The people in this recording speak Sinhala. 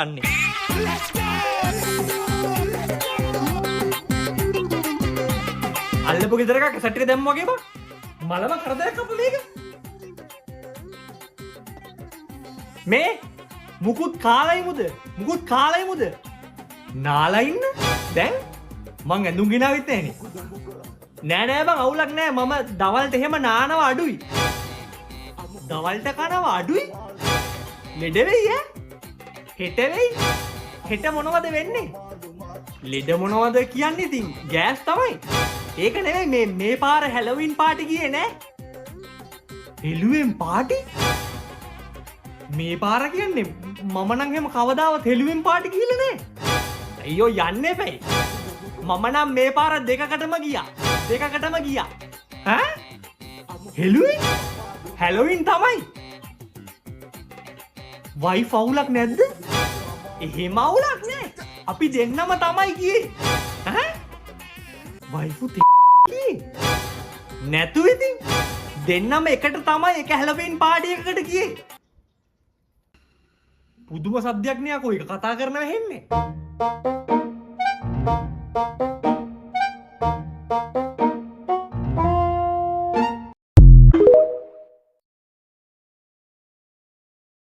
අන්නේ අල්ලපු ගෙදර එකක් සැටි දැම්ම වගේ බං මලම කරදරයක් අපු මේක මේ මුකුත් කාලයිමුද නාලා ඉන්න දැන් මං ඇඳුම් ගෙනාවිත් නැහනේ නෑ බං අවුලක් නෑ මම දවල්ට එහෙම නානවා අඩුයි දවල්ට කනවා අඩුයි ලෙඩ වෙයි ඈ හෙට මොනවද වෙන්නේ ලෙඩ මොනවද කියන්නේ ඉතින් ගෑස් තමයි ඒක නෙවෙයි මේ පාර හැලොවින් පාටි ගියේ නෑ හෙළුවෙන් පාටි මේ පාර කියන්නේ මම නම් එහෙම කවදාවත් හෙළුවෙන් පාටි ගිහලා නෑ අයියෝ යන්න එපයි මම නම් මේ පාර දෙකකටම ගියා ඈ හෙළුවෙන් හැලොවින් තමයි වයිෆ් අවුලක් නැද්ද එහෙම අවුලක් නෑ අපි දෙන්නම තමයි ගියේ ඈ වයිෆු ගියේ නැතු ඉතින් දෙන්නම එකට තමයි එක හැලොවින් පාටි එකකට ගියේ පුදුම සද්දයක් නේ අකෝ ඒක කතා කරනව හෙන්නේ